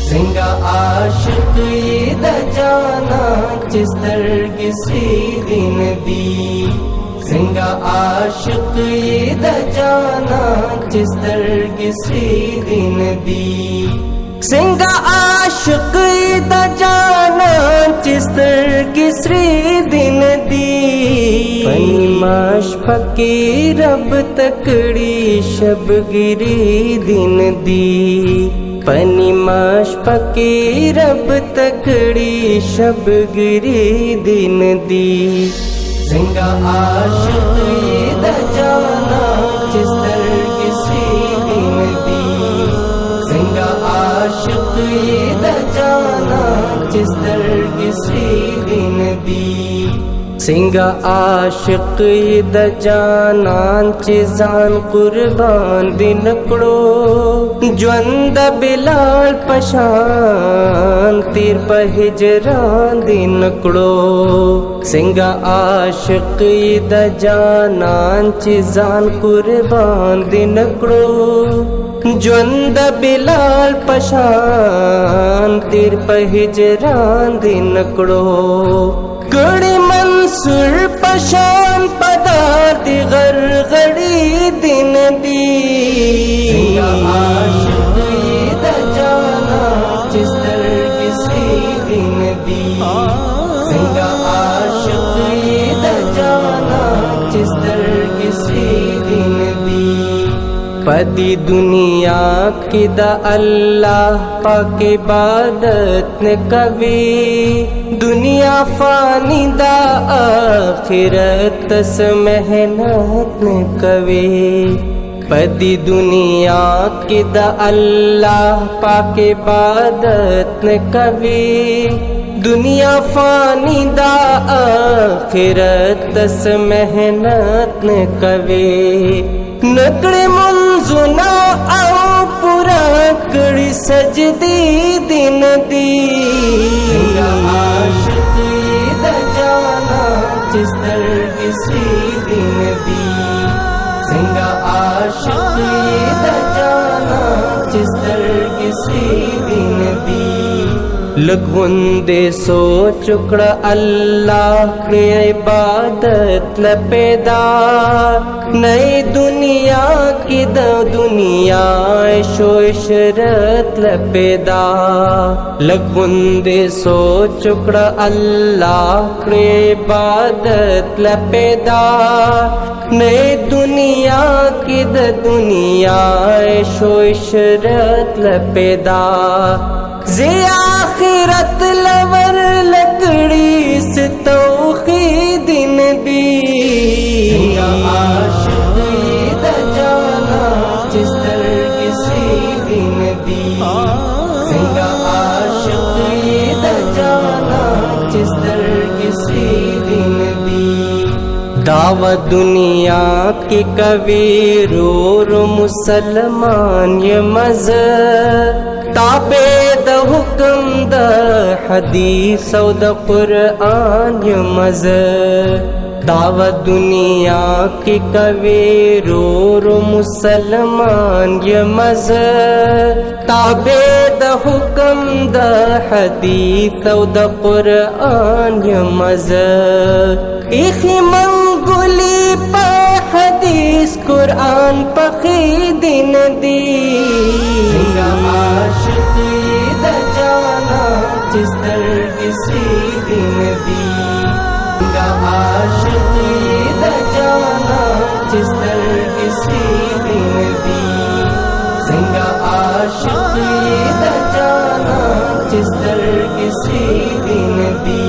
सिंगा आशिक द जाना चिस्तर किसी दिन दी सिंगा आशिक द जाना चिस्तर किसी दिन दी सिंगा आशिक द जाना चिस्तर किसी दिन दी पनिमाश पकी रब तकड़ी शब गिरी दिन दी पनिमाश पकी रब तकड़ी शब गिरी दिन दी सिंगा आशिक द जाना चिस्तर किसी दिन दी सिंगा आशिक द जाना चिस्तर किसी दिन दी सिंगा आशिक द जानान चिजान कुर्बान दिनकड़ो ज्वंद बिलाल पशान तीर पहिजरान दिनकड़ो सिंगा आशिक द जानान चिजान कुर्बान दिनकड़ो ज्वंद बिलाल पशान तीर पहिजरान दिनकड़ो गड़ी मंसूर पशान पदार्थ गरगड़ी दिन दी सिंगा आशिक द जाना चिस्तर किसी दिन दी सिंगा आशिक द जाना चिस्तर किसी दिन दी पदी दुनिया की द अल्लाह पाक इबादत न कभी दुनिया फानी दा आखिरत तस मेहनत न कभी पदी दुनिया की द अल्लाह पाक इबादत न कभी दुनिया फानी दा आखिरत तस मेहनत न कभी नकड़े मंजुना आओ पूरा कड़ी सजदी दिन दी सिंगा आशिक द जाना चिस्तर किसी दिन दी सिंगा आशिक द जाना चिस्तर किसी दिन दी लगुंदे सो चुकड़ा अल्लाह के इबादत लपेदा नई दुनिया की द दुनिया ऐशो इशरत लपेदा लगुंदे सो चुकड़ा अल्लाह के इबादत लपेदा नई दुनिया की द दुनिया ऐशो इशरत लपेदा जे आखिरत लवर लकड़ी से तौखी दिन दी सिंगा आशिक द जाना चिस्तर किसी दिन दी सिंगा आशिक द जाना चिस्तर किसी दिन दी दावत दुनिया की कबीरो मुसलमान ये मज़हब ताबे द हुक्म द हदीस द कुरान य मज़हब दावत दुनिया की कबीरो मुसलमान य मज़हब ताबे द हुक्म द हदीस द कुरान य मज़हब इखी मंगुली पा हदीस कुरान पखी दिन दी सिंगा आशिक द जाना चिस्तर किसी दिन दी सिंगा आशिक द जाना चिस्तर किसी दिन दी सिंगा आशिक द जाना चिस्तर किसी दिन दी।